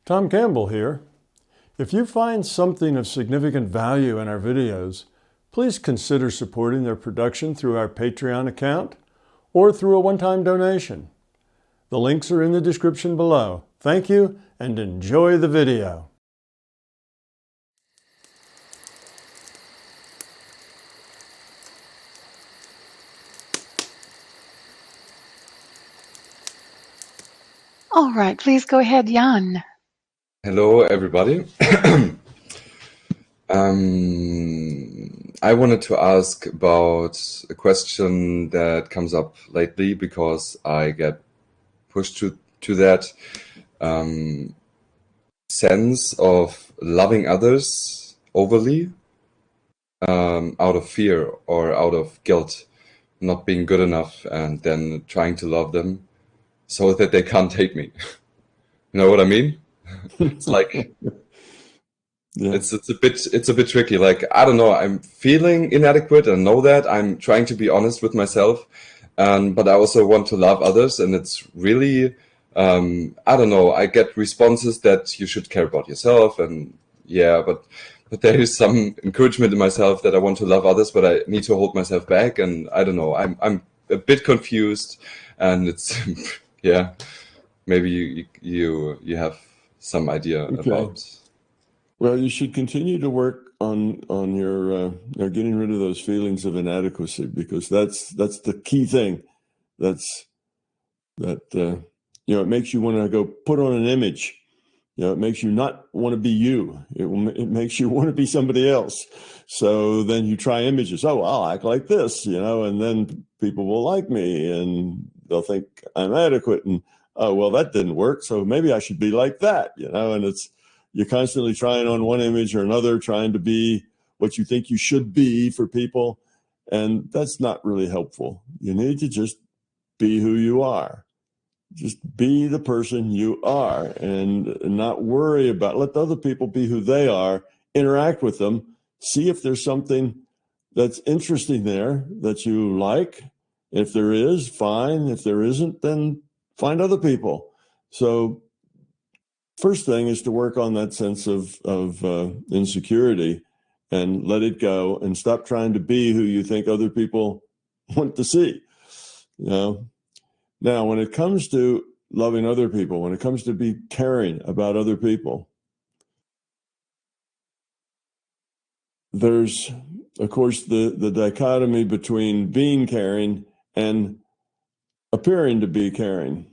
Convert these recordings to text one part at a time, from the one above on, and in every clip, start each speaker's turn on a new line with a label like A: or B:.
A: Tom Campbell here. If you find something of significant value in our videos, please consider supporting their production through our Patreon account or through a one-time donation. The links are in the description below. Thank you and enjoy the video.
B: All right, please go ahead, Jan.
C: Hello, everybody. I wanted to ask about a question that comes up lately because I get pushed to that sense of loving others overly out of fear or out of guilt, not being good enough, and then trying to love them so that they can't hate me. You know what I mean? It's like
A: Yeah.
C: it's a bit tricky. Like, I don't know, I'm feeling inadequate and know that. I'm trying to be honest with myself, but I also want to love others, and it's really I don't know, I get responses that you should care about yourself, and yeah, but there is some encouragement in myself that I want to love others, but I need to hold myself back, and I don't know, I'm a bit confused, and it's yeah, maybe you have some idea about.
D: Well, you should continue to work on your getting rid of those feelings of inadequacy, because that's the key thing. It makes you want to go put on an image. It makes you not want to be you. It makes you want to be somebody else. So then you try images. Oh, I'll act like this, and then people will like me and they'll think I'm adequate. And oh, well, that didn't work. So maybe I should be like that, and you're constantly trying on one image or another, trying to be what you think you should be for people. And that's not really helpful. You need to just be who you are. Just be the person you are and not worry about, let the other people be who they are, interact with them, see if there's something that's interesting there that you like. If there is, fine. If there isn't, then find other people. So first thing is to work on that sense of insecurity and let it go and stop trying to be who you think other people want to see. Now, when it comes to loving other people, when it comes to be caring about other people, there's, of course, the dichotomy between being caring and appearing to be caring,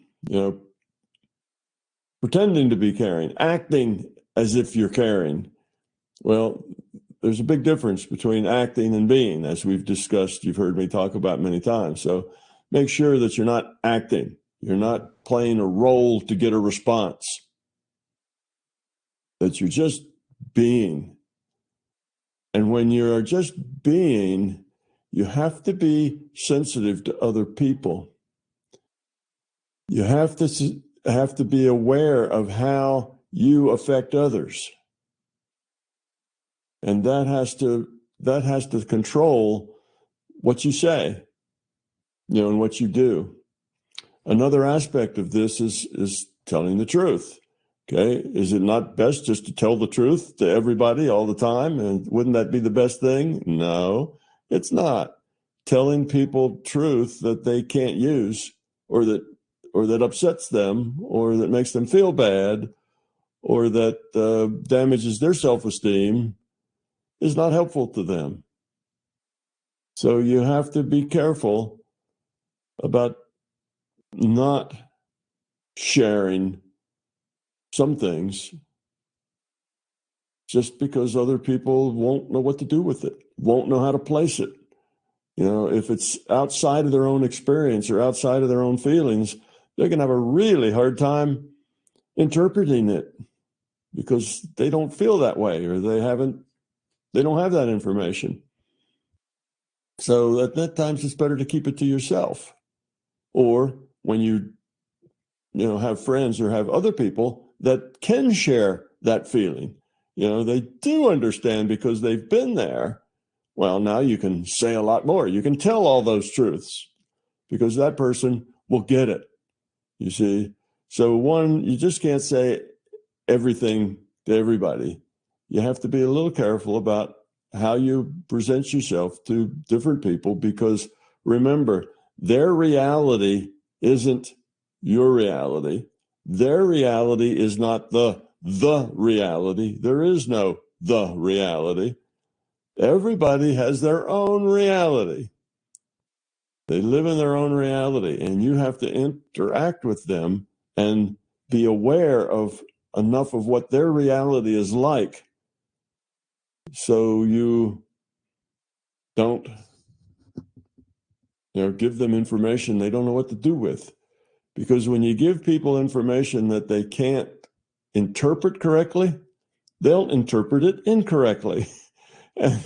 D: pretending to be caring, acting as if you're caring. Well, there's a big difference between acting and being, as we've discussed. You've heard me talk about many times. So make sure that you're not acting. You're not playing a role to get a response, that you're just being. And when you're just being, you have to be sensitive to other people. You have to be aware of how you affect others. And that has to control what you say, and what you do. Another aspect of this is telling the truth. Okay. Is it not best just to tell the truth to everybody all the time? And wouldn't that be the best thing? No, it's not. Telling people truth that they can't use, or that upsets them, or that makes them feel bad, or that damages their self-esteem, is not helpful to them. So you have to be careful about not sharing some things just because other people won't know what to do with it, won't know how to place it. If it's outside of their own experience or outside of their own feelings, they're going to have a really hard time interpreting it because they don't feel that way, or they don't have that information. So at that times, it's better to keep it to yourself. Or when you have friends or have other people that can share that feeling, they do understand because they've been there. Well, now you can say a lot more. You can tell all those truths because that person will get it, you see. So one, you just can't say everything to everybody. You have to be a little careful about how you present yourself to different people, because remember, their reality isn't your reality. Their reality is not the reality. There is no the reality. Everybody has their own reality. They live in their own reality, and you have to interact with them and be aware of enough of what their reality is like, so you don't, give them information they don't know what to do with. Because when you give people information that they can't interpret correctly, they'll interpret it incorrectly. And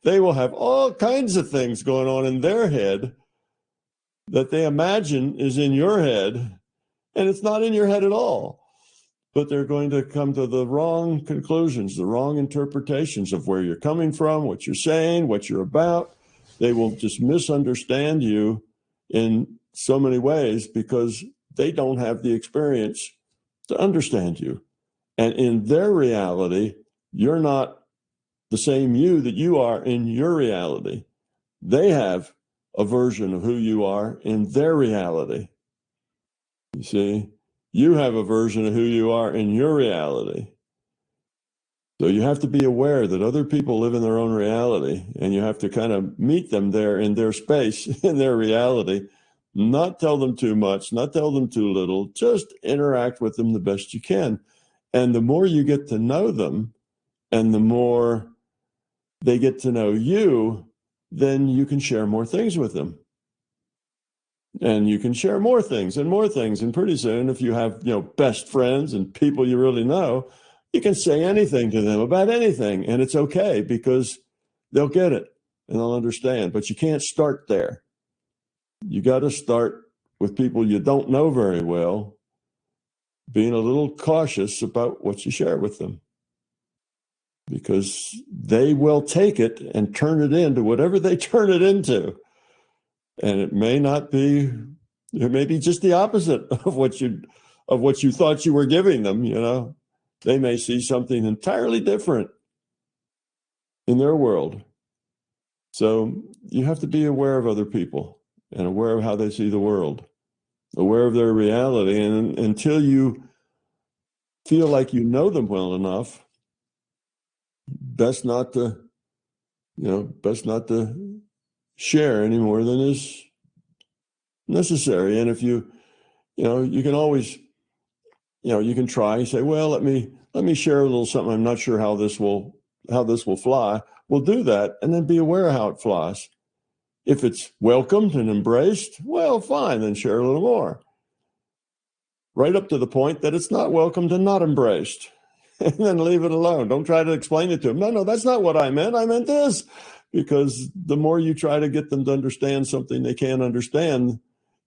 D: they will have all kinds of things going on in their head that they imagine is in your head, and it's not in your head at all. But they're going to come to the wrong conclusions, the wrong interpretations of where you're coming from, what you're saying, what you're about. They will just misunderstand you in so many ways because they don't have the experience to understand you. And in their reality, you're not the same you that you are in your reality. They have a version of who you are in their reality. You see, you have a version of who you are in your reality. So you have to be aware that other people live in their own reality, and you have to kind of meet them there in their space, in their reality, not tell them too much, not tell them too little, just interact with them the best you can. And the more you get to know them, and the more they get to know you, then you can share more things with them. And you can share more things and more things. And pretty soon, if you have, best friends and people you really know, you can say anything to them about anything. And it's okay, because they'll get it and they'll understand. But you can't start there. You got to start with people you don't know very well, being a little cautious about what you share with them, because they will take it and turn it into whatever they turn it into. And it may not be, it may be just the opposite of what you thought you were giving them. They may see something entirely different in their world. So you have to be aware of other people and aware of how they see the world, aware of their reality. And until you feel like you know them well enough, best not to share any more than is necessary. And if you can always, you can try and say, well, let me share a little something. I'm not sure how this will fly. We'll do that, and then be aware of how it flies. If it's welcomed and embraced, well, fine, then share a little more. Right up to the point that it's not welcomed and not embraced. And then leave it alone. Don't try to explain it to them. No, that's not what I meant. I meant this. Because the more you try to get them to understand something they can't understand,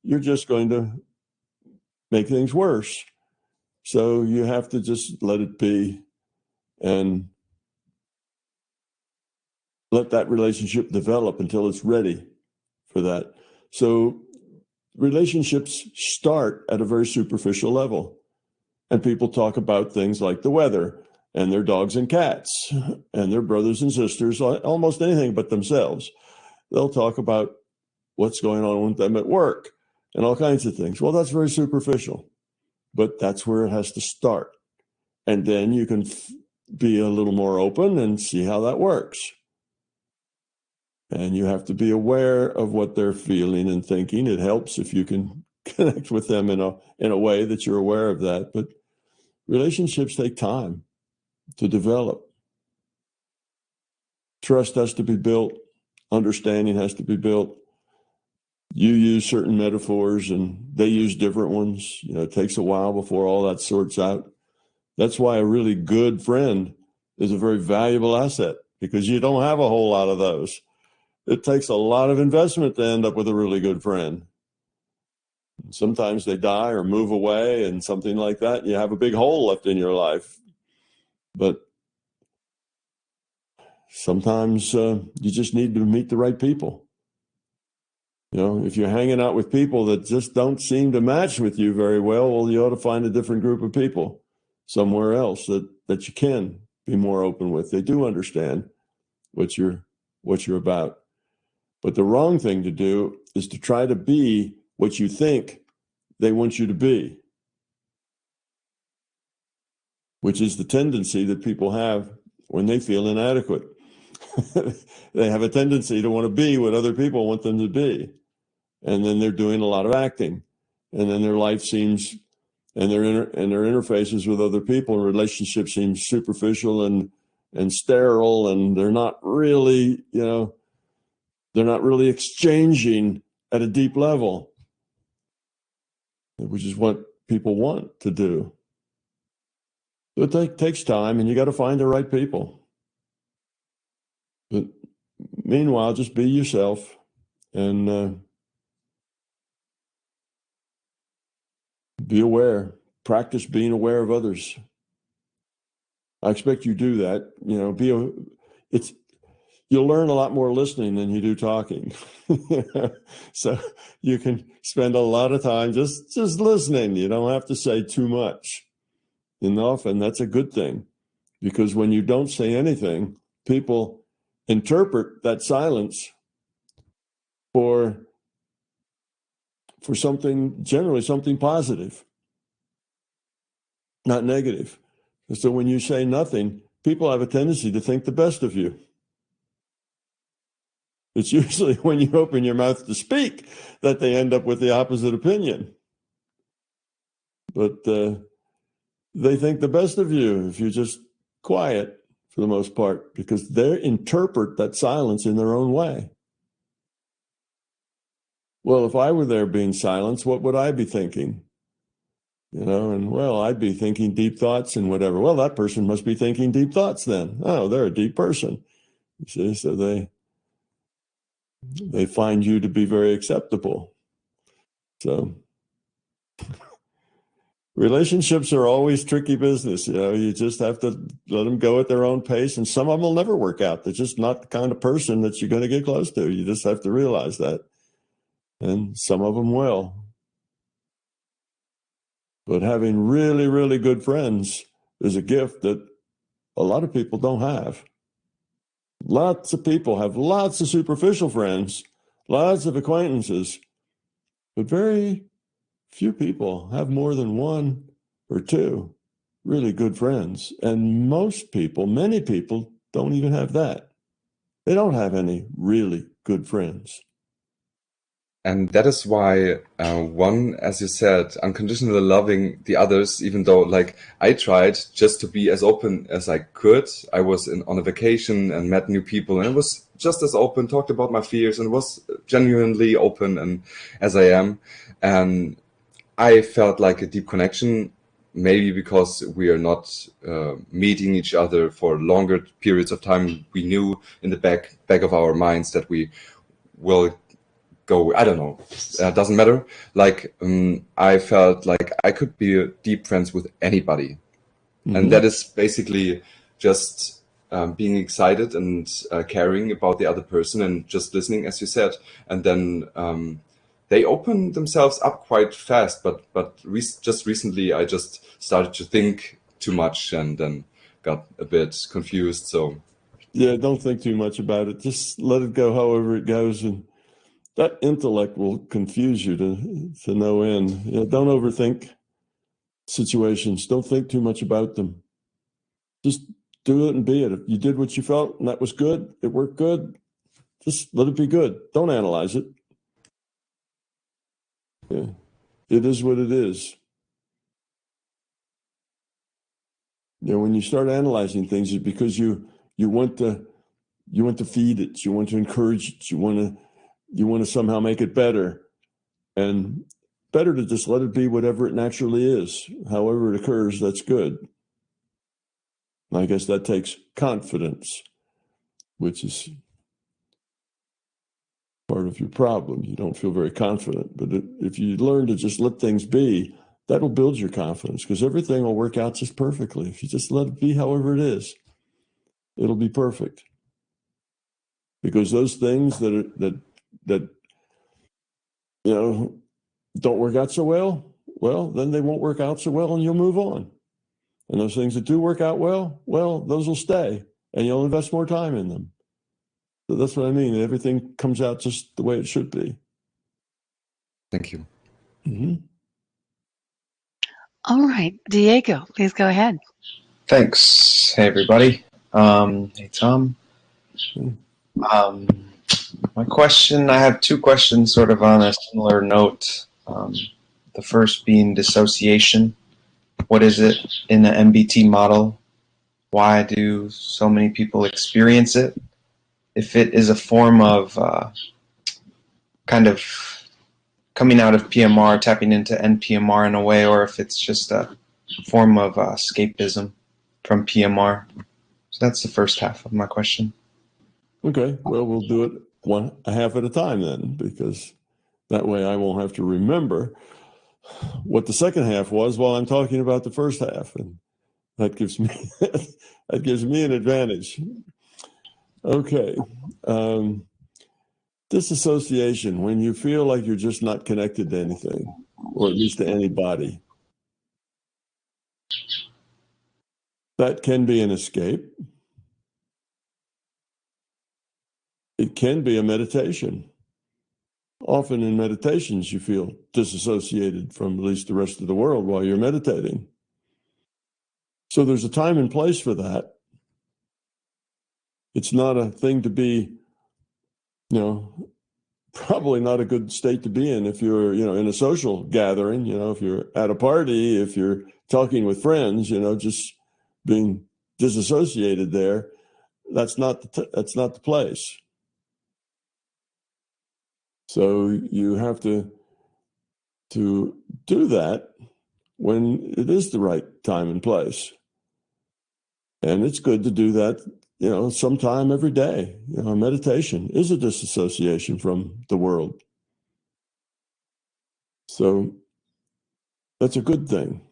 D: you're just going to make things worse. So you have to just let it be and let that relationship develop until it's ready for that. So relationships start at a very superficial level. And people talk about things like the weather and their dogs and cats and their brothers and sisters, almost anything but themselves. They'll talk about what's going on with them at work and all kinds of things. Well, that's very superficial, but that's where it has to start. And then you can be a little more open and see how that works. And you have to be aware of what they're feeling and thinking. It helps if you can connect with them in a way that you're aware of that. But relationships take time to develop. Trust has to be built. Understanding has to be built. You use certain metaphors and they use different ones. It takes a while before all that sorts out. That's why a really good friend is a very valuable asset, because you don't have a whole lot of those. It takes a lot of investment to end up with a really good friend. Sometimes they die or move away and something like that. You have a big hole left in your life. But sometimes you just need to meet the right people. If you're hanging out with people that just don't seem to match with you very well, you ought to find a different group of people somewhere else that you can be more open with. They do understand what you're about. But the wrong thing to do is to try to be what you think they want you to be, which is the tendency that people have when they feel inadequate. They have a tendency to want to be what other people want them to be. And then they're doing a lot of acting. And then their life seems, and their interfaces with other people, relationships seem superficial and sterile, and they're not really, they're not really exchanging at a deep level, which is what people want to do. It takes time, and you got to find the right people. But meanwhile, just be yourself and be aware. Practice being aware of others. I expect you do that. You'll learn a lot more listening than you do talking. So you can spend a lot of time just listening. You don't have to say too much. Enough, and that's a good thing, because when you don't say anything, people interpret that silence for something, generally something positive, not negative. And so when you say nothing, people have a tendency to think the best of you. It's usually when you open your mouth to speak that they end up with the opposite opinion. But they think the best of you if you're just quiet for the most part, because they interpret that silence in their own way. Well, if I were there being silenced, what would I be thinking? I'd be thinking deep thoughts and whatever. Well, that person must be thinking deep thoughts then. Oh, they're a deep person. You see, so they find you to be very acceptable. So relationships are always tricky business. You just have to let them go at their own pace, and some of them will never work out. They're just not the kind of person that you're going to get close to. You just have to realize that. And some of them will. But having really, really good friends is a gift that a lot of people don't have. Lots of people have lots of superficial friends, lots of acquaintances, but very few people have more than one or two really good friends. And many people don't even have that. They don't have any really good friends.
C: And that is why one, as you said, unconditionally loving the others, even though I tried just to be as open as I could. I was on a vacation and met new people, and I was just as open, talked about my fears, and was genuinely open and as I am. And I felt like a deep connection, maybe because we are not meeting each other for longer periods of time. We knew in the back of our minds that we will go, I don't know, doesn't matter. I felt like I could be deep friends with anybody. Mm-hmm. And that is basically just being excited and caring about the other person and just listening, as you said. And then they open themselves up quite fast, but just recently I just started to think too much and then got a bit confused. So
D: yeah, don't think too much about it. Just let it go however it goes, and that intellect will confuse you to no end. Don't overthink situations. Don't think too much about them. Just do it and be it. If you did what you felt and that was good, it worked good, just let it be good. Don't analyze it. Yeah. It is what it is. When you start analyzing things, it's because you want to feed it. You want to encourage it. You want to somehow make it better. And better to just let it be whatever it naturally is. However it occurs, that's good. I guess that takes confidence, which is part of your problem. You don't feel very confident. But if you learn to just let things be, that'll build your confidence, because everything will work out just perfectly. If you just let it be however it is, it'll be perfect. Because those things that don't work out so well, then they won't work out so well and you'll move on. And those things that do work out well, those will stay, and you'll invest more time in them. So that's what I mean. Everything comes out just the way it should be.
C: Thank you.
D: Mm-hmm.
B: All right, Diego, please go ahead.
E: Thanks. Hey, everybody. Hey, Tom. My question, I have two questions sort of on a similar note. The first being dissociation. What is it in the MBT model? Why do so many people experience it? If it is a form of kind of coming out of PMR, tapping into NPMR in a way, or if it's just a form of escapism from PMR. So that's the first half of my question.
D: Okay, well, we'll do it a half at a time then, because that way I won't have to remember what the second half was while I'm talking about the first half, and that gives me that gives me an advantage. Okay, disassociation, when you feel like you're just not connected to anything, or at least to anybody. That can be an escape. It can be a meditation. Often in meditations, you feel disassociated from at least the rest of the world while you're meditating. So there's a time and place for that. It's not a thing to be, probably not a good state to be in if you're, in a social gathering, if you're at a party, if you're talking with friends, just being disassociated there. That's not the place. So you have to do that when it is the right time and place. And it's good to do that, sometime every day. Meditation is a disassociation from the world. So that's a good thing.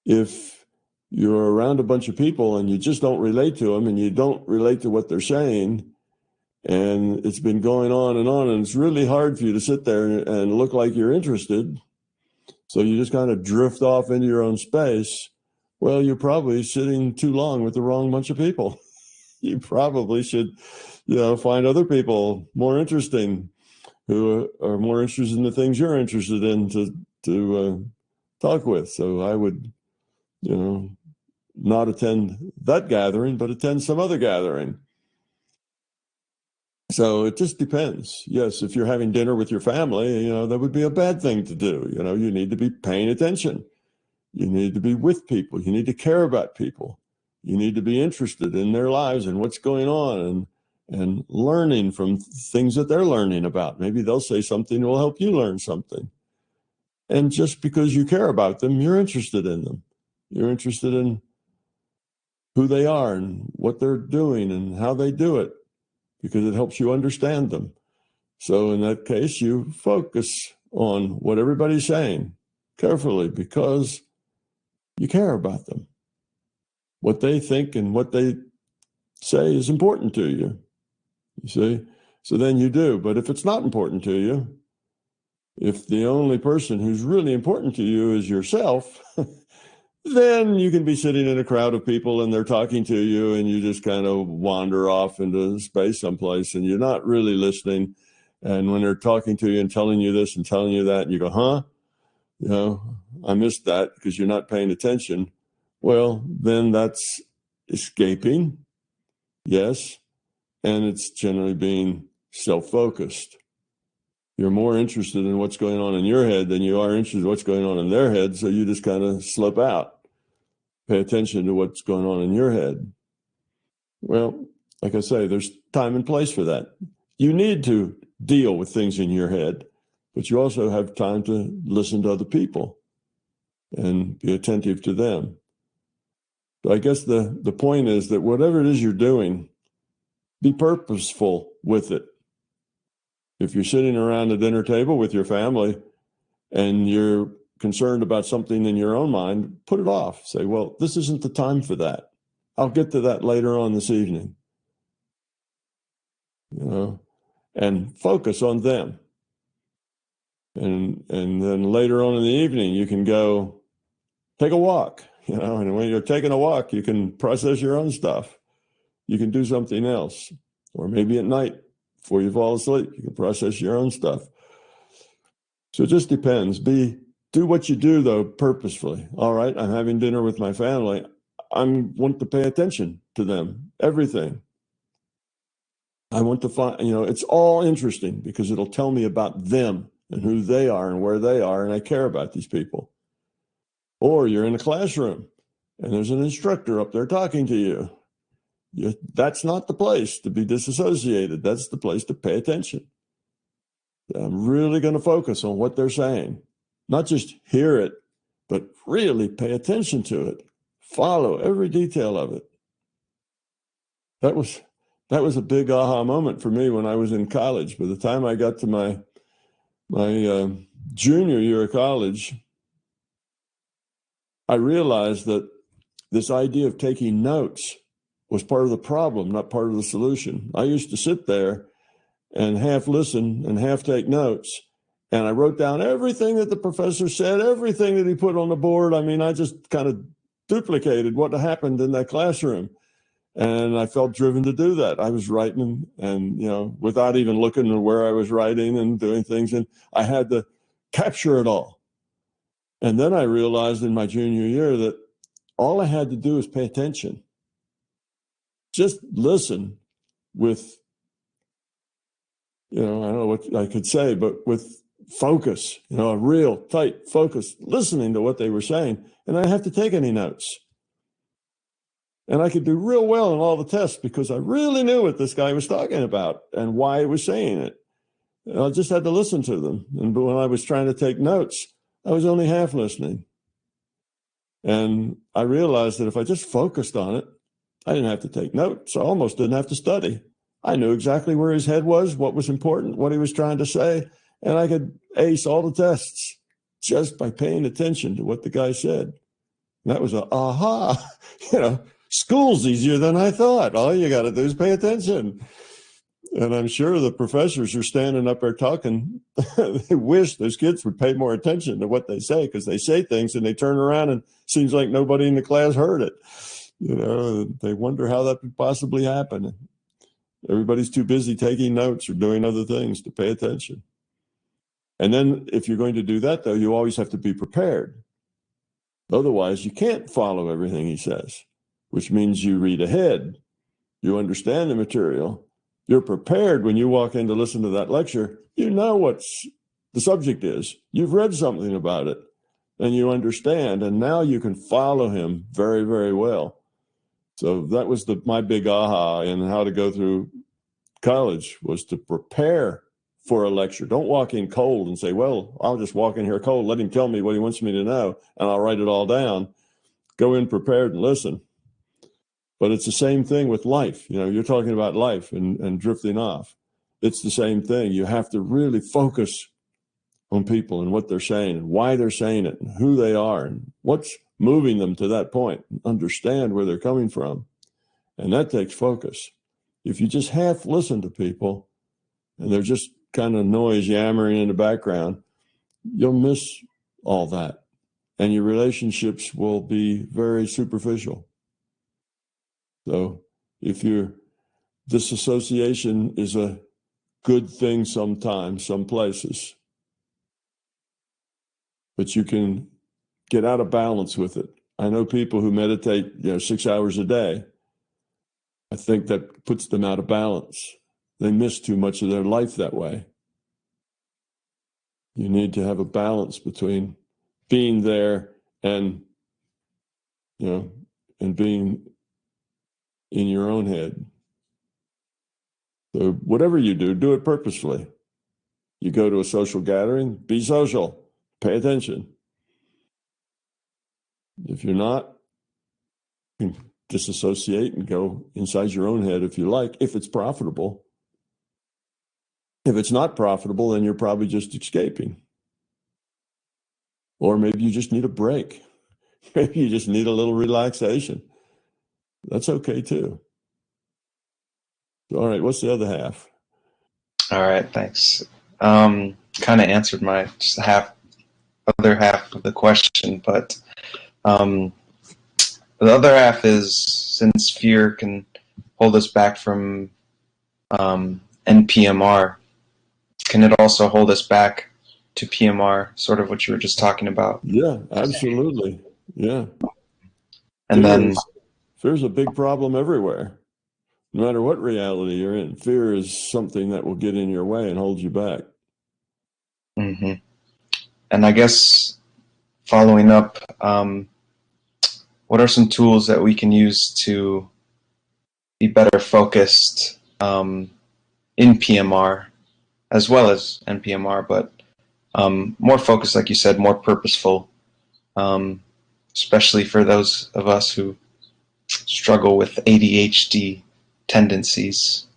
D: If you're around a bunch of people and you just don't relate to them and you don't relate to what they're saying, and it's been going on, and it's really hard for you to sit there and look like you're interested, so you just kind of drift off into your own space, well, you're probably sitting too long with the wrong bunch of people. You probably should, find other people more interesting who are more interested in the things you're interested in to talk with. So I would, not attend that gathering, but attend some other gathering. So it just depends. Yes, if you're having dinner with your family, that would be a bad thing to do. You need to be paying attention. You need to be with people. You need to care about people. You need to be interested in their lives and what's going on, and learning from things that they're learning about. Maybe they'll say something that will help you learn something. And just because you care about them, you're interested in them. You're interested in who they are and what they're doing and how they do it, because it helps you understand them. So in that case, you focus on what everybody's saying carefully because you care about them. What they think and what they say is important to you. You see? So then you do. But if it's not important to you, if the only person who's really important to you is yourself, then you can be sitting in a crowd of people and they're talking to you and you just kind of wander off into space someplace and you're not really listening. And when they're talking to you and telling you this and telling you that, and you go, huh? I missed that because you're not paying attention. Well, then that's escaping. Yes. And it's generally being self-focused. You're more interested in what's going on in your head than you are interested in what's going on in their head. So you just kind of slip out. Pay attention to what's going on in your head. Well, like I say, there's time and place for that. You need to deal with things in your head, but you also have time to listen to other people and be attentive to them. So I guess the point is that whatever it is you're doing, be purposeful with it. If you're sitting around a dinner table with your family and you're concerned about something in your own mind, put it off. Say, well, this isn't the time for that. I'll get to that later on this evening. And focus on them. And then later on in the evening, you can go, take a walk, and when you're taking a walk, you can process your own stuff. You can do something else. Or maybe at night before you fall asleep, you can process your own stuff. So it just depends. Do what you do, though, purposefully. All right, I'm having dinner with my family. I want to pay attention to them, everything. I want to find, it's all interesting because it'll tell me about them and who they are and where they are, and I care about these people. Or you're in a classroom and there's an instructor up there talking to you. That's not the place to be disassociated. That's the place to pay attention. I'm really going to focus on what they're saying, not just hear it, but really pay attention to it. Follow every detail of it. That was a big aha moment for me when I was in college. By the time I got to my junior year of college, I realized that this idea of taking notes was part of the problem, not part of the solution. I used to sit there and half listen and half take notes. And I wrote down everything that the professor said, everything that he put on the board. I mean, I just kind of duplicated what happened in that classroom. And I felt driven to do that. I was writing and, without even looking at where I was writing and doing things. And I had to capture it all. And then I realized in my junior year that all I had to do was pay attention. Just listen with, I don't know what I could say, but with focus, a real tight focus, listening to what they were saying. And I didn't have to take any notes. And I could do real well in all the tests because I really knew what this guy was talking about and why he was saying it. And I just had to listen to them. And when I was trying to take notes, I was only half listening. And I realized that if I just focused on it, I didn't have to take notes. I almost didn't have to study. I knew exactly where his head was, what was important, what he was trying to say, and I could ace all the tests just by paying attention to what the guy said. And that was a aha, school's easier than I thought. All you got to do is pay attention. And I'm sure the professors are standing up there talking. They wish those kids would pay more attention to what they say because they say things and they turn around and it seems like nobody in the class heard it. They wonder how that could possibly happen. Everybody's too busy taking notes or doing other things to pay attention. And then if you're going to do that, though, you always have to be prepared. Otherwise, you can't follow everything he says, which means you read ahead. You understand the material. You're prepared when you walk in to listen to that lecture. You know what the subject is. You've read something about it and you understand. And now you can follow him very, very well. So that was my big aha in how to go through college, was to prepare for a lecture. Don't walk in cold and say, well, I'll just walk in here cold. Let him tell me what he wants me to know, and I'll write it all down. Go in prepared and listen. But it's the same thing with life. You're talking about life and drifting off. It's the same thing. You have to really focus on people and what they're saying and why they're saying it and who they are and what's moving them to that point. Understand where they're coming from. And that takes focus. If you just half listen to people and they're just kind of noise yammering in the background, you'll miss all that. And your relationships will be very superficial. So if disassociation is a good thing sometimes, some places, but you can get out of balance with it. I know people who meditate, 6 hours a day. I think that puts them out of balance. They miss too much of their life that way. You need to have a balance between being there and, and being in your own head. So whatever you do, do it purposefully. You go to a social gathering, be social, pay attention. If you're not, you can disassociate and go inside your own head if you like, if it's profitable. If it's not profitable, then you're probably just escaping. Or maybe you just need a break. Maybe you just need a little relaxation. That's okay too. All right, what's the other half?
E: All right, thanks. Kind of answered my other half of the question, but The other half is, since fear can hold us back from NPMR, can it also hold us back to PMR, sort of what you were just talking about?
D: Yeah, absolutely. Yeah.
E: And then
D: Fear's a big problem everywhere. No matter what reality you're in, fear is something that will get in your way and hold you back.
E: and I guess following up, what are some tools that we can use to be better focused in PMR as well as NPMR, but more focused, like you said, more purposeful, especially for those of us who struggle with ADHD tendencies?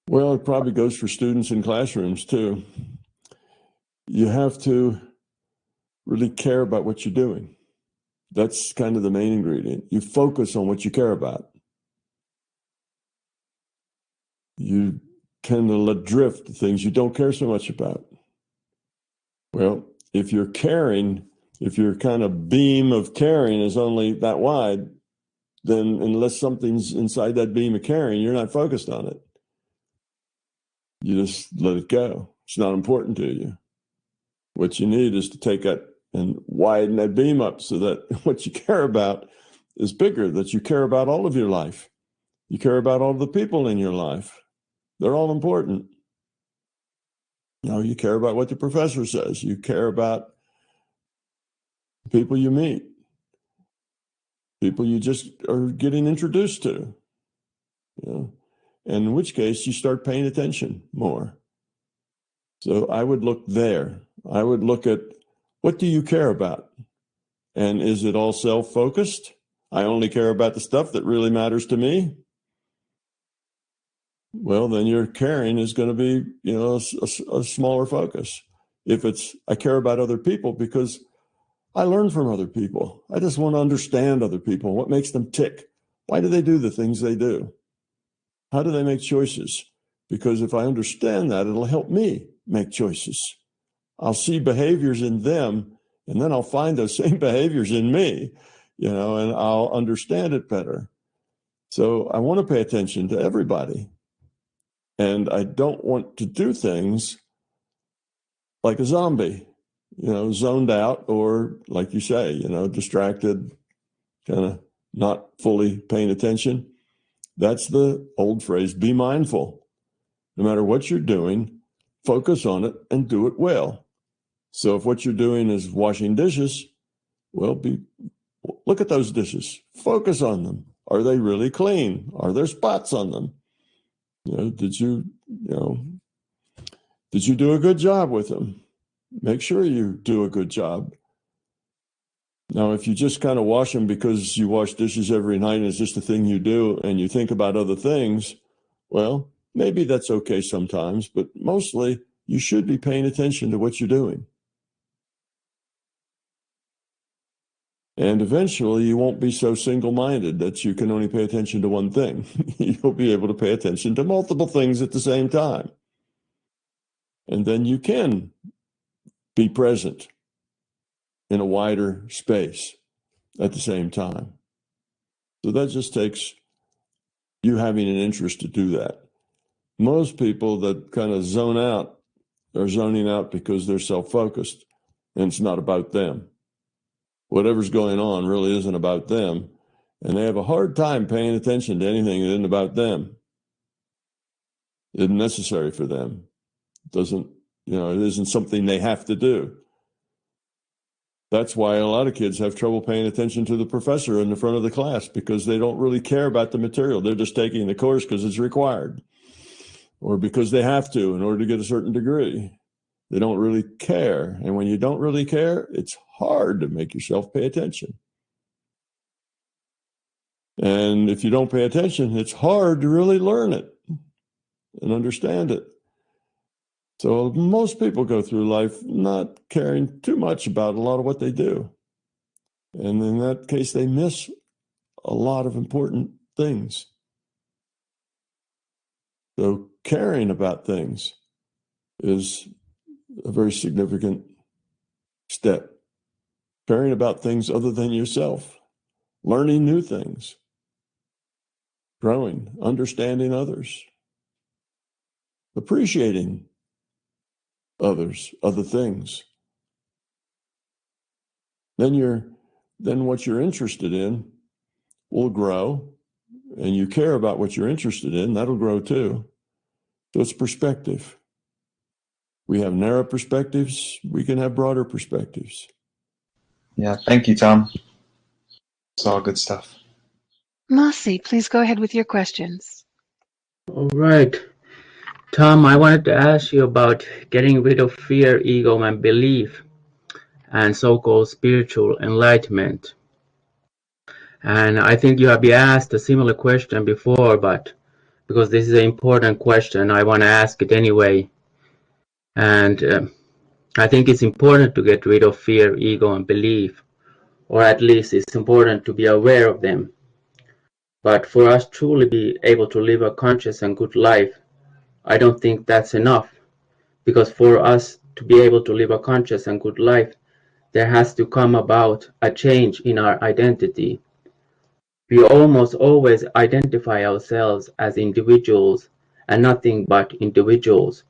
D: Well, it probably goes for students in classrooms too. You have to really care about what you're doing. That's kind of the main ingredient. You focus on what you care about. You tend to let drift the things you don't care so much about. Well, if you're caring, if your kind of beam of caring is only that wide, then unless something's inside that beam of caring, you're not focused on it. You just let it go. It's not important to you. What you need is to take it and widen that beam up so that what you care about is bigger, that you care about all of your life. You care about all the people in your life. They're all important. You know, you care about what the professor says. You care about people you meet, people you just are getting introduced to. You know, and in which case you start paying attention more. So I would look there. I would look at, what do you care about? And is it all self-focused? I only care about the stuff that really matters to me. Well, then your caring is going to be, you know, a smaller focus. If it's, I care about other people because I learn from other people. I just want to understand other people. What makes them tick? Why do they do the things they do? How do they make choices? Because if I understand that, it'll help me make choices. I'll see behaviors in them, and then I'll find those same behaviors in me, you know, and I'll understand it better. So I want to pay attention to everybody. And I don't want to do things like a zombie, you know, zoned out, or like you say, you know, distracted, kind of not fully paying attention. That's the old phrase, be mindful. No matter what you're doing, focus on it and do it well. So if what you're doing is washing dishes, well, look at those dishes. Focus on them. Are they really clean? Are there spots on them? You know, did you do a good job with them? Make sure you do a good job. Now, if you just kind of wash them because you wash dishes every night and it's just a thing you do and you think about other things, well, maybe that's okay sometimes, but mostly you should be paying attention to what you're doing. And eventually you won't be so single-minded that you can only pay attention to one thing. You'll be able to pay attention to multiple things at the same time. And then you can be present in a wider space at the same time. So that just takes you having an interest to do that. Most people that kind of zone out are zoning out because they're self-focused, and it's not about them. Whatever's going on really isn't about them, and they have a hard time paying attention to anything that isn't about them. It isn't necessary for them. It doesn't, you know, it isn't something they have to do. That's why a lot of kids have trouble paying attention to the professor in the front of the class, because they don't really care about the material. They're just taking the course because it's required or because they have to in order to get a certain degree. They don't really care. And when you don't really care, it's hard to make yourself pay attention. And if you don't pay attention, it's hard to really learn it and understand it. So most people go through life not caring too much about a lot of what they do. And in that case, they miss a lot of important things. So caring about things is a very significant step. caring about things other than yourself, learning new things, growing, understanding others, appreciating others, other things. Then what you're interested in will grow, and you care about what you're interested in, that'll grow too. So it's perspective. We have narrow perspectives, we can have broader perspectives.
E: Yeah, thank you, Tom. It's all good stuff.
B: Marcy, please go ahead with your questions.
F: All right. Tom, I wanted to ask you about getting rid of fear, ego, and belief, and so-called spiritual enlightenment. And I think you have been asked a similar question before, but because this is an important question, I want to ask it anyway. And I think it's important to get rid of fear, ego, and belief, or at least it's important to be aware of them. But for us truly be able to live a conscious and good life, I don't think that's enough, because for us to be able to live a conscious and good life, there has to come about a change in our identity. We almost always identify ourselves as individuals and nothing but individuals.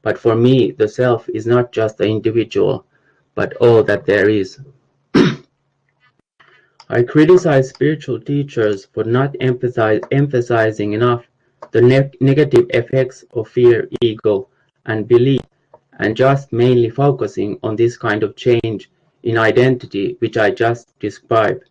F: But for me, the self is not just the individual, but all that there is. I criticize spiritual teachers for not emphasizing enough the negative effects of fear, ego, and belief, and just mainly focusing on this kind of change in identity which I just described.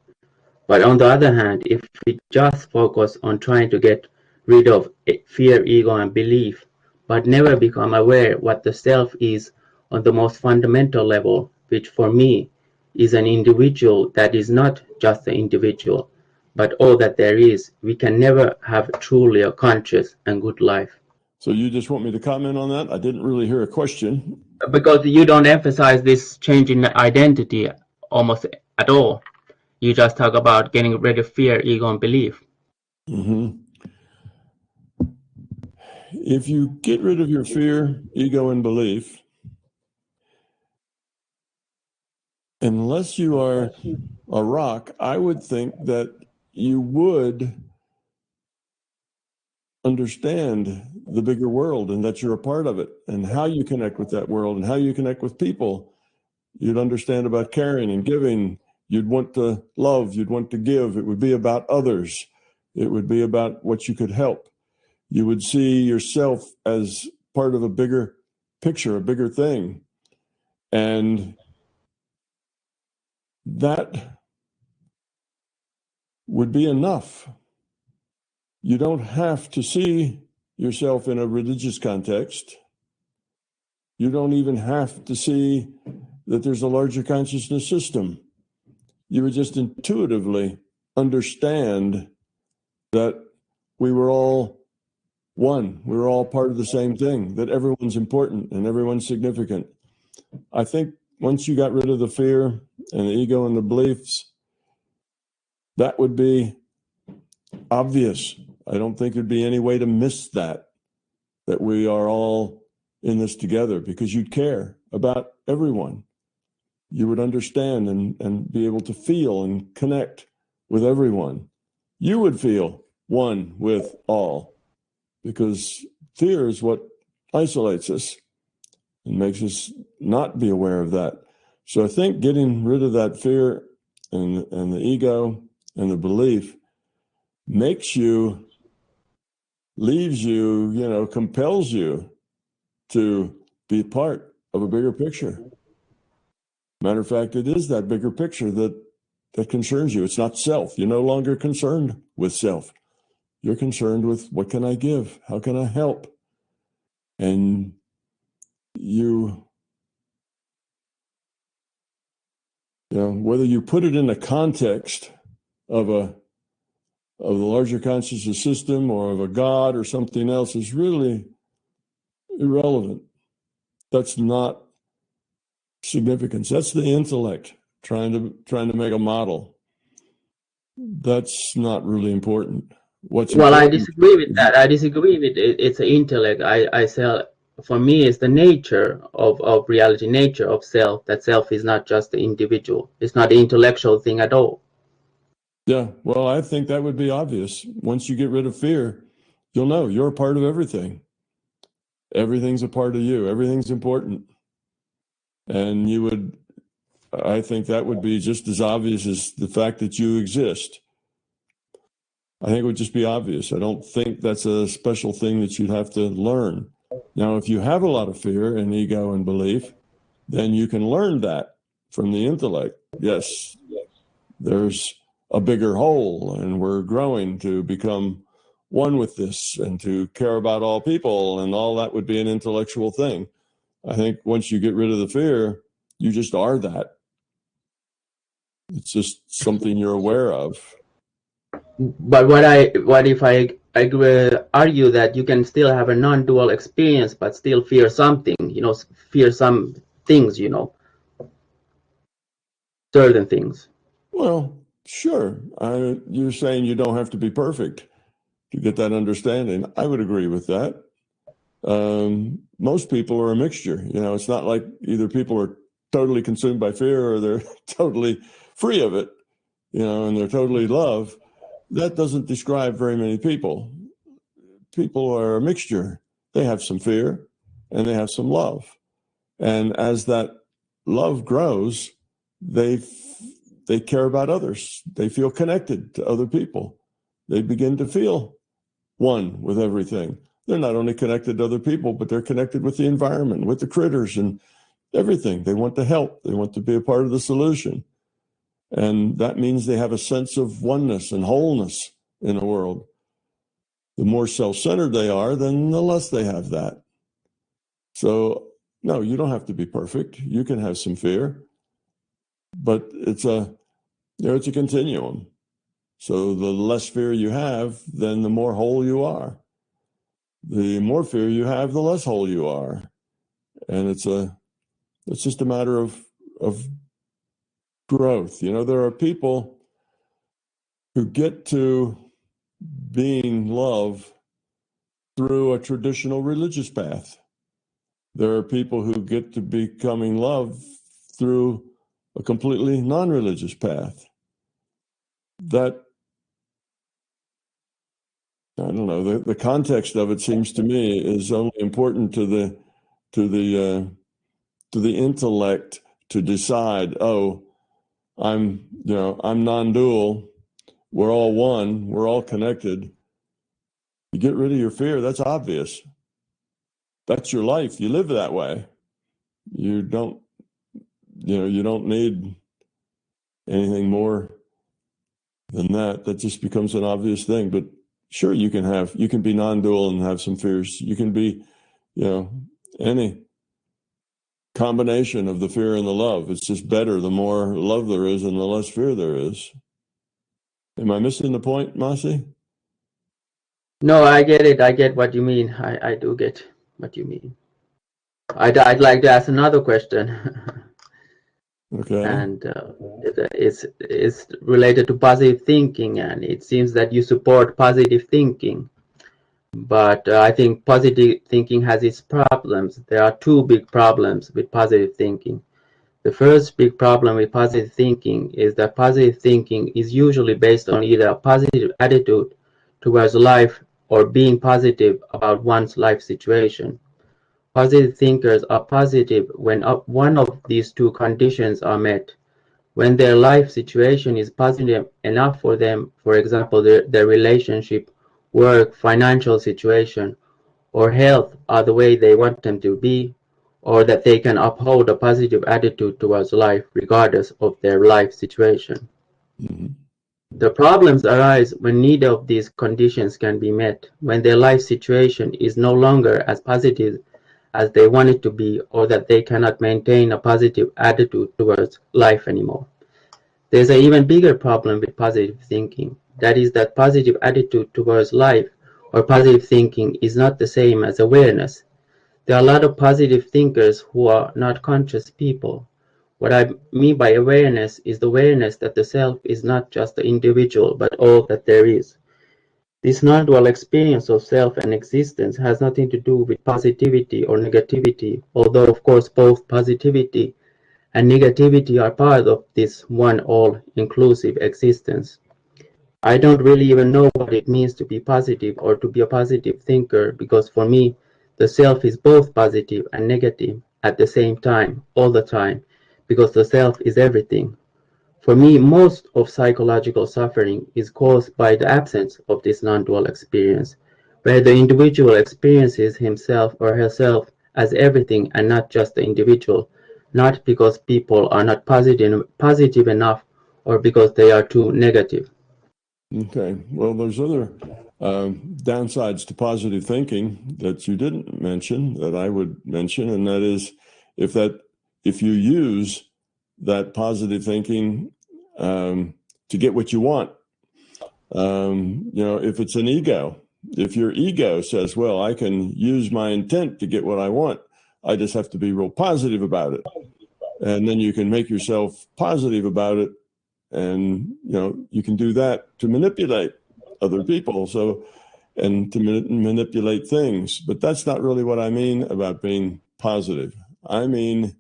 F: But on the other hand, if we just focus on trying to get rid of fear, ego, and belief, but never become aware what the self is on the most fundamental level, which for me is an individual that is not just an individual, but all that there is, we can never have truly a conscious and good life.
D: So you just want me to comment on that? I didn't really hear a question.
F: Because you don't emphasize this change in identity almost at all. You just talk about getting rid of fear, ego, and belief.
D: Mm-hmm. If you get rid of your fear, ego, and belief, unless you are a rock, I would think that you would understand the bigger world and that you're a part of it and how you connect with that world and how you connect with people. You'd understand about caring and giving. You'd want to love. You'd want to give. It would be about others. It would be about what you could help. You would see yourself as part of a bigger picture, a bigger thing. And that would be enough. You don't have to see yourself in a religious context. You don't even have to see that there's a larger consciousness system. You would just intuitively understand that we were all one. We were all part of the same thing, that everyone's important and everyone's significant. I think once you got rid of the fear and the ego and the beliefs, that would be obvious. I don't think there'd be any way to miss that we are all in this together, because you'd care about everyone. You would understand and be able to feel and connect with everyone. You would feel one with all, because fear is what isolates us and makes us not be aware of that. So I think getting rid of that fear and the ego and the belief leaves you, compels you to be part of a bigger picture. Matter of fact, it is that bigger picture that concerns you. It's not self. You're no longer concerned with self. You're concerned with, what can I give? How can I help? And whether you put it in the context of the larger consciousness system or of a God or something else is really irrelevant. That's not significance. That's the intellect trying to make a model. That's not really important.
F: I disagree with that. I disagree with it. It's an intellect. I say for me is the nature of reality, nature of self, that self is not just the individual. It's not an intellectual thing at all.
D: Yeah, well, I think that would be obvious. Once you get rid of fear, you'll know you're a part of everything. Everything's a part of you. Everything's important. And you would, I think that would be just as obvious as the fact that you exist. I think it would just be obvious. I don't think that's a special thing that you'd have to learn. Now, if you have a lot of fear and ego and belief, then you can learn that from the intellect. Yes, there's a bigger whole, and we're growing to become one with this and to care about all people, and all that would be an intellectual thing. I think once you get rid of the fear, you just are that. It's just something you're aware of.
F: But what if I argue that you can still have a non-dual experience, but still fear something, fear some things, certain things.
D: Well, sure. You're saying you don't have to be perfect to get that understanding. I would agree with that. Most people are a mixture. It's not like either people are totally consumed by fear or they're totally free of it, and they're totally love. That doesn't describe very many people. People are a mixture. They have some fear and they have some love. And as that love grows, they care about others. They feel connected to other people. They begin to feel one with everything. They're not only connected to other people, but they're connected with the environment, with the critters and everything. They want to help. They want to be a part of the solution. And that means they have a sense of oneness and wholeness in the world. The more self-centered they are, then the less they have that. So, no, you don't have to be perfect. You can have some fear, but it's a continuum. So the less fear you have, then the more whole you are. The more fear you have, the less whole you are. And it's just a matter of growth. There are people who get to being love through a traditional religious path. There are people who get to becoming love through a completely non-religious path. That, I don't know, the context of it seems to me is only important to the intellect to decide, I'm non-dual, we're all one, we're all connected. You get rid of your fear, that's obvious. That's your life. You live that way. You don't need anything more than that. That just becomes an obvious thing. But sure, you can be non-dual and have some fears. You can be, any combination of the fear and the love. It's just better the more love there is and the less fear there is. Am I missing the point, Masi?
F: No, I get it. I get what you mean. I do get what you mean. I'd like to ask another question.
D: Okay.
F: And it's related to positive thinking, and it seems that you support positive thinking. But I think positive thinking has its problems. There are two big problems with positive thinking. The first big problem with positive thinking is that positive thinking is usually based on either a positive attitude towards life or being positive about one's life situation. Positive thinkers are positive when one of these two conditions are met. When their life situation is positive enough for them, for example, their relationship, work, financial situation, or health are the way they want them to be, or that they can uphold a positive attitude towards life regardless of their life situation.
D: Mm-hmm.
F: The problems arise when neither of these conditions can be met, when their life situation is no longer as positive as they want it to be, or that they cannot maintain a positive attitude towards life anymore. There's an even bigger problem with positive thinking. That is that positive attitude towards life or positive thinking is not the same as awareness. There are a lot of positive thinkers who are not conscious people. What I mean by awareness is the awareness that the self is not just the individual, but all that there is. This non-dual experience of self and existence has nothing to do with positivity or negativity, although of course both positivity and negativity are part of this one all-inclusive existence. I don't really even know what it means to be positive or to be a positive thinker, because for me, the self is both positive and negative at the same time, all the time, because the self is everything. For me, most of psychological suffering is caused by the absence of this non-dual experience, where the individual experiences himself or herself as everything and not just the individual, not because people are not positive enough or because they are too negative.
D: Okay. Well, there's other downsides to positive thinking that you didn't mention that I would mention, and that is if you use that positive thinking to get what you want. If it's an ego, if your ego says, well, I can use my intent to get what I want, I just have to be real positive about it. And then you can make yourself positive about it. And, you can do that to manipulate other people. And to manipulate things. But that's not really what I mean about being positive. I mean,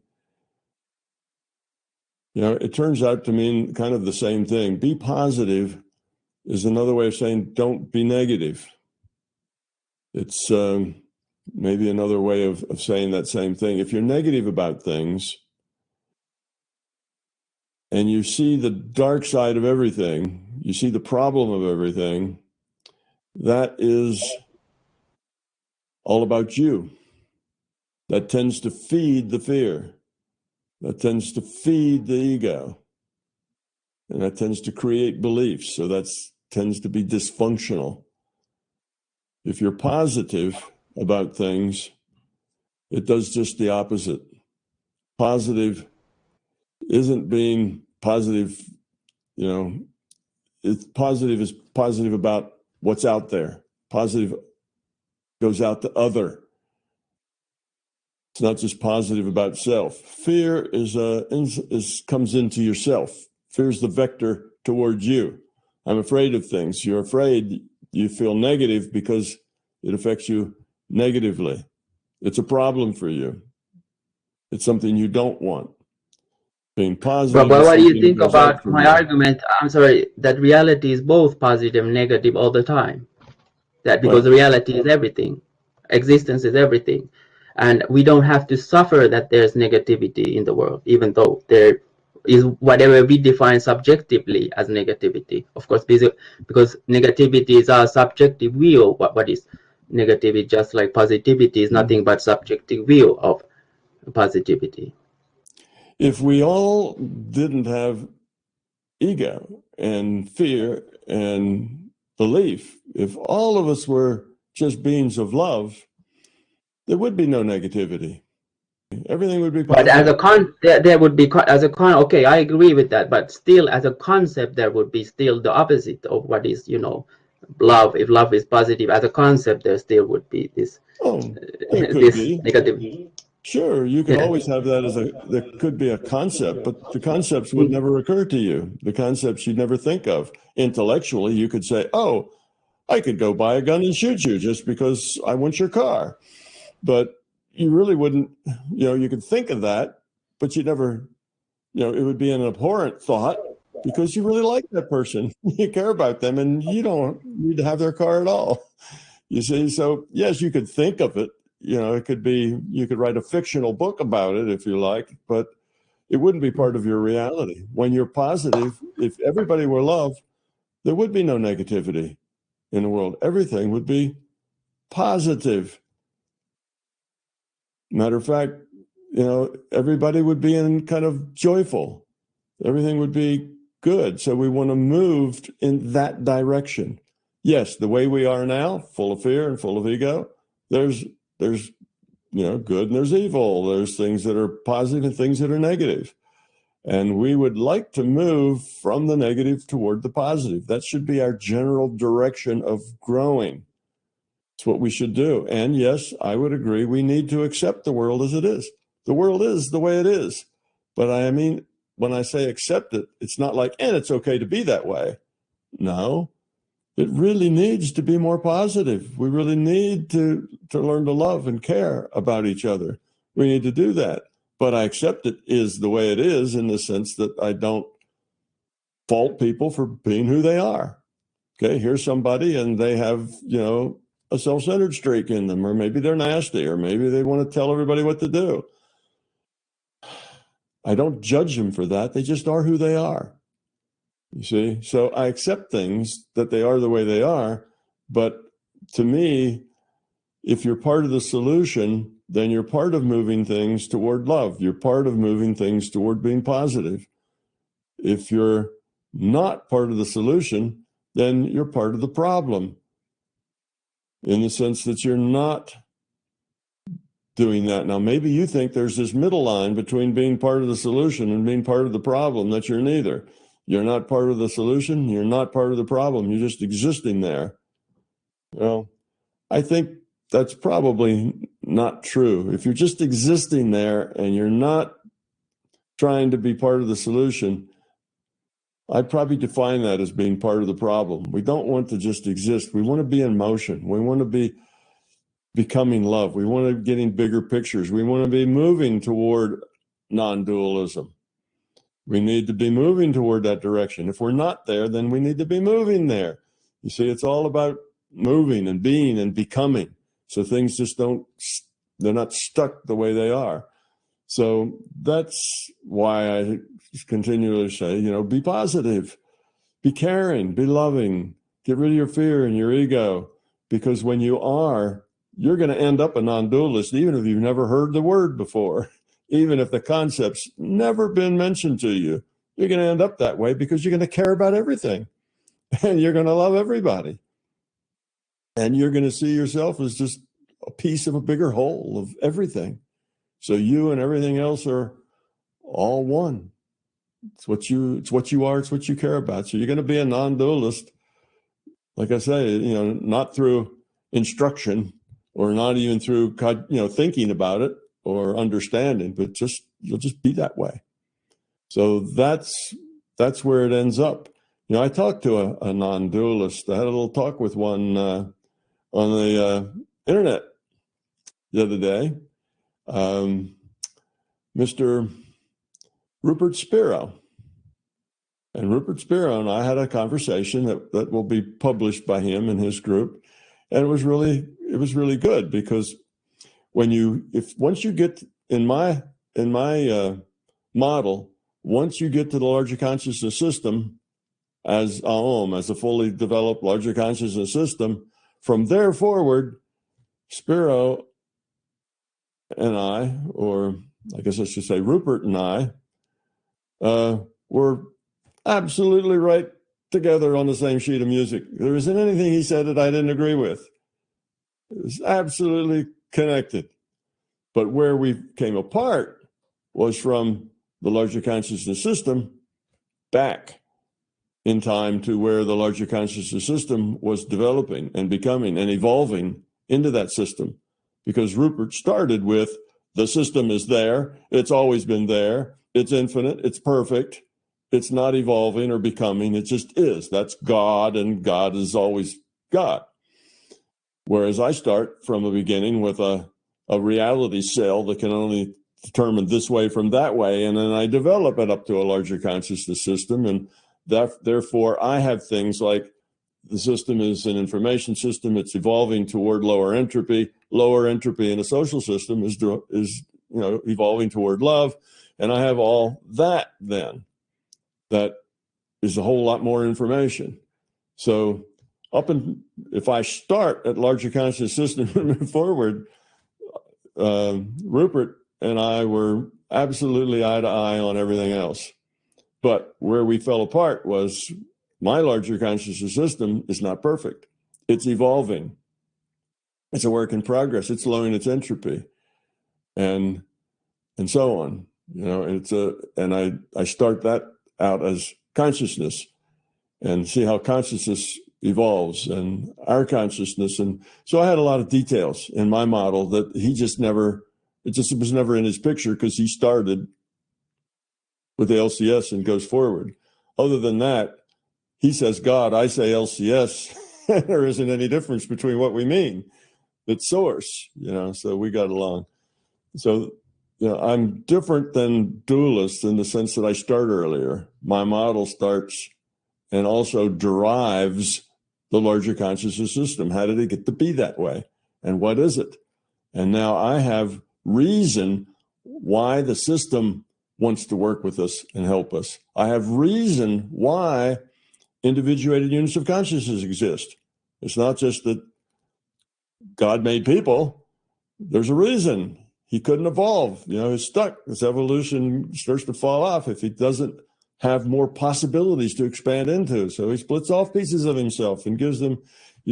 D: it turns out to mean kind of the same thing. Be positive is another way of saying don't be negative. It's maybe another way of saying that same thing. If you're negative about things and you see the dark side of everything, you see the problem of everything, that is all about you. That tends to feed the fear. That tends to feed the ego. And that tends to create beliefs. So that tends to be dysfunctional. If you're positive about things, it does just the opposite. Positive isn't being positive, it's positive is positive about what's out there. Positive goes out to other. It's not just positive about self. Fear comes into yourself. Fear is the vector towards you. I'm afraid of things. You're afraid, you feel negative because it affects you negatively. It's a problem for you. It's something you don't want. Being positive.
F: But what do you think about my argument? I'm sorry, that reality is both positive and negative all the time. That because reality is everything. Existence is everything. And we don't have to suffer that there's negativity in the world, even though there is whatever we define subjectively as negativity. Of course, because negativity is our subjective view. What is negativity? Just like positivity is nothing but subjective view of positivity.
D: If we all didn't have ego and fear and belief, if all of us were just beings of love, there would be no negativity. Everything would be positive.
F: But there would be okay, I agree with that, but still as a concept there would be still the opposite of what is love. If love is positive as a concept, there still would be this negative.
D: Sure, you can always have that there could be a concept, but the concepts would never occur to you. The concepts you'd never think of. Intellectually, you could say, oh, I could go buy a gun and shoot you just because I want your car. But you really wouldn't, you could think of that, but you'd never, it would be an abhorrent thought because you really like that person. You care about them and you don't need to have their car at all. You see, so yes, you could think of it. It could be, you could write a fictional book about it if you like, but it wouldn't be part of your reality. When you're positive, if everybody were love, there would be no negativity in the world. Everything would be positive. Matter of fact, everybody would be in kind of joyful. Everything would be good. So we want to move in that direction. Yes, the way we are now, full of fear and full of ego, there's good and there's evil. There's things that are positive and things that are negative. And we would like to move from the negative toward the positive. That should be our general direction of growing. It's what we should do. And yes, I would agree, we need to accept the world as it is. The world is the way it is. But I mean, when I say accept it, it's not like, and it's okay to be that way. No, it really needs to be more positive. We really need to learn to love and care about each other. We need to do that. But I accept it is the way it is, in the sense that I don't fault people for being who they are. Okay, here's somebody and they have, a self-centered streak in them, or maybe they're nasty, or maybe they want to tell everybody what to do. I don't judge them for that. They just are who they are. You see? So I accept things that they are the way they are. But to me, if you're part of the solution, then you're part of moving things toward love. You're part of moving things toward being positive. If you're not part of the solution, then you're part of the problem, in the sense that you're not doing that. Now, maybe you think there's this middle line between being part of the solution and being part of the problem, that you're neither. You're not part of the solution. You're not part of the problem. You're just existing there. Well, I think that's probably not true. If you're just existing there and you're not trying to be part of the solution, I'd probably define that as being part of the problem. We don't want to just exist. We want to be in motion. We want to be becoming love. We want to be getting bigger pictures. We want to be moving toward non-dualism. We need to be moving toward that direction. If we're not there, then we need to be moving there. You see, it's all about moving and being and becoming. So things just they're not stuck the way they are. So that's why I continually say, be positive, be caring, be loving, get rid of your fear and your ego. Because when you are, you're going to end up a non-dualist, even if you've never heard the word before, even if the concept's never been mentioned to you. You're going to end up that way because you're going to care about everything and you're going to love everybody. And you're going to see yourself as just a piece of a bigger whole of everything. So you and everything else are all one. It's what you are. It's what you care about. So you're going to be a non-dualist, like I say, not through instruction or not even through, thinking about it or understanding, but you'll just be that way. So that's where it ends up. I talked to a non-dualist. I had a little talk with one on the internet the other day. Mr. Rupert Spiro. And Rupert Spiro and I had a conversation that will be published by him and his group. And it was really good, because once you get in my model, once you get to the larger consciousness system as a fully developed larger consciousness system, from there forward, Spiro and I, or I guess I should say Rupert and I, were absolutely right together on the same sheet of music. There isn't anything he said that I didn't agree with. It was absolutely connected. But where we came apart was from the larger consciousness system back in time to where the larger consciousness system was developing and becoming and evolving into that system. Because Rupert started with, the system is there, it's always been there, it's infinite, it's perfect, it's not evolving or becoming, it just is. That's God, and God is always God. Whereas I start from the beginning with a reality cell that can only determine this way from that way, and then I develop it up to a larger consciousness system, and therefore I have things like the system is an information system, it's evolving toward lower entropy. Lower entropy in a social system is evolving toward love, and I have all that then. That is a whole lot more information. So if I start at larger conscious system and move forward, Rupert and I were absolutely eye to eye on everything else. But where we fell apart was my larger consciousness system is not perfect. It's evolving. It's a work in progress. It's lowering its entropy, and so on. And I start that out as consciousness, and see how consciousness evolves and our consciousness. And so I had a lot of details in my model that it was never in his picture, because he started with the LCS and goes forward. Other than that, he says God, I say LCS. there isn't any difference between what we mean. It's source, so we got along. So, I'm different than dualists in the sense that I start earlier. My model starts and also derives the larger consciousness system. How did it get to be that way? And what is it? And now I have reason why the system wants to work with us and help us. I have reason why individuated units of consciousness exist. It's not just that God made people. There's a reason. He couldn't evolve. He's stuck. His evolution starts to fall off if he doesn't have more possibilities to expand into. So he splits off pieces of himself and gives them,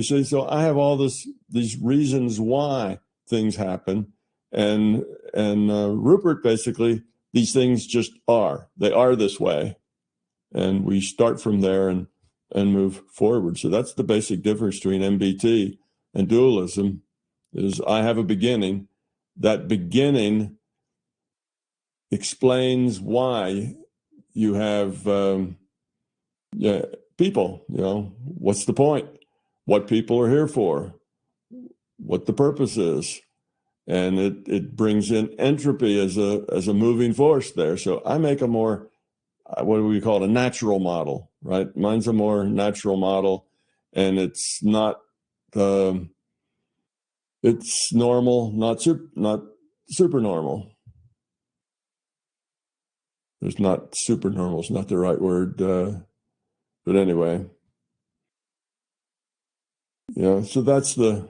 D: so I have all these reasons why things happen. And Rupert, basically, these things just are. They are this way. And we start from there and move forward. So that's the basic difference between MBT and dualism, is I have a beginning. That beginning explains why you have people. What's the point? What people are here for? What the purpose is? And it brings in entropy as a moving force there. So I make a more, what do we call it, a natural model, right? Mine's a more natural model, and it's not it's normal, not super normal. There's not super normal. It's not the right word. But anyway, so that's the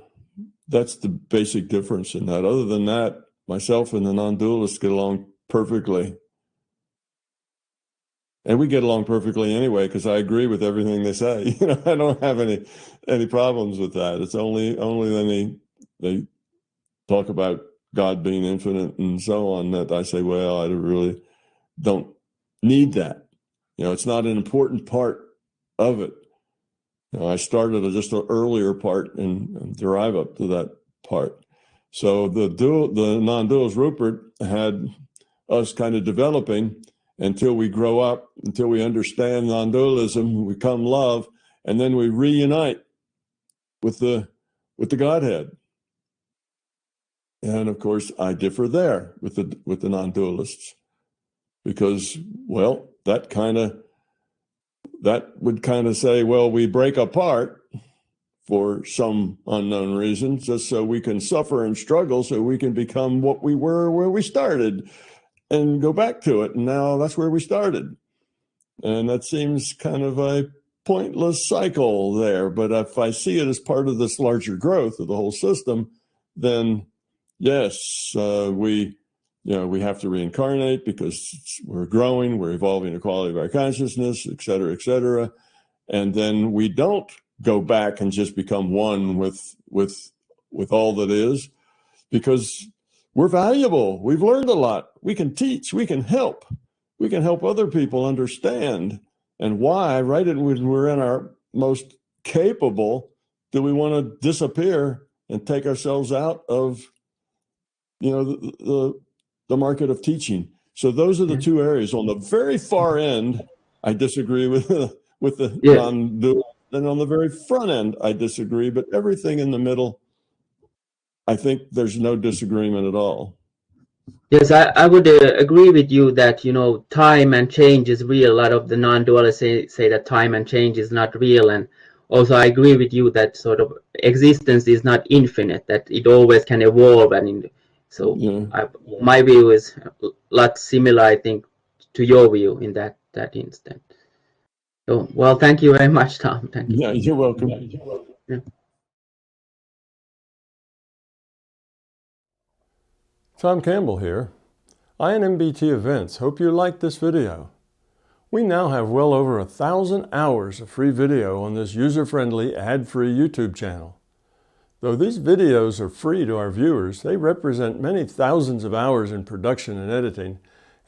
D: basic difference in that. Other than that, myself and the non-dualists get along perfectly. And we get along perfectly anyway, because I agree with everything they say. I don't have any problems with that. It's only when they talk about God being infinite and so on that I say, well, I really don't need that. It's not an important part of it. I started just an earlier part and derive up to that part. So the non-dualist Rupert had us kind of developing until we grow up, until we understand non-dualism, we become love, and then we reunite with the Godhead. And of course, I differ there with the non-dualists, because, well, that would kind of say, well, we break apart for some unknown reason, just so we can suffer and struggle, so we can become what we were where we started and go back to it. And now that's where we started. And that seems kind of a pointless cycle there. But if I see it as part of this larger growth of the whole system, then yes, we have to reincarnate because we're growing, we're evolving the quality of our consciousness, et cetera, et cetera. And then we don't go back and just become one with all that is, because we're valuable. We've learned a lot. We can teach, we can help other people understand. And why, right when we're in our most capable, do we want to disappear and take ourselves out of the market of teaching? So those are the two areas. On the very far end, I disagree with the non-dual, and on the very front end, I disagree. But everything in the middle, I think there's no disagreement at all.
F: Yes, I would agree with you that, time and change is real. A lot of the non-dualists say that time and change is not real. And also I agree with you that sort of existence is not infinite, that it always can evolve. And my view is a lot similar, I think, to your view in that instant. So, well, thank you very much, Tom. Thank you.
D: Yeah, you're welcome.
F: Yeah.
A: Tom Campbell here. I and MBT Events hope you liked this video. We now have well over 1,000 hours of free video on this user-friendly, ad-free YouTube channel. Though these videos are free to our viewers, they represent many thousands of hours in production and editing,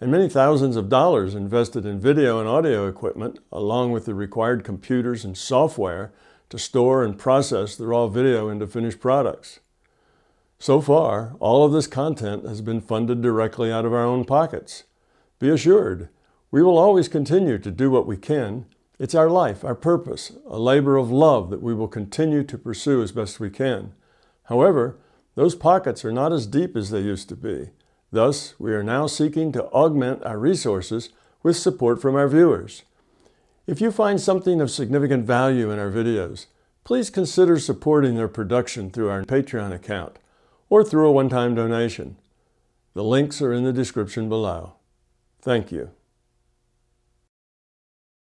A: and many thousands of dollars invested in video and audio equipment, along with the required computers and software to store and process the raw video into finished products. So far, all of this content has been funded directly out of our own pockets. Be assured, we will always continue to do what we can It's our life, our purpose, a labor of love that we will continue to pursue as best we can. However, those pockets are not as deep as they used to be. Thus, we are now seeking to augment our resources with support from our viewers. If you find something of significant value in our videos, please consider supporting their production through our Patreon account or through a one-time donation. The links are in the description below. Thank you.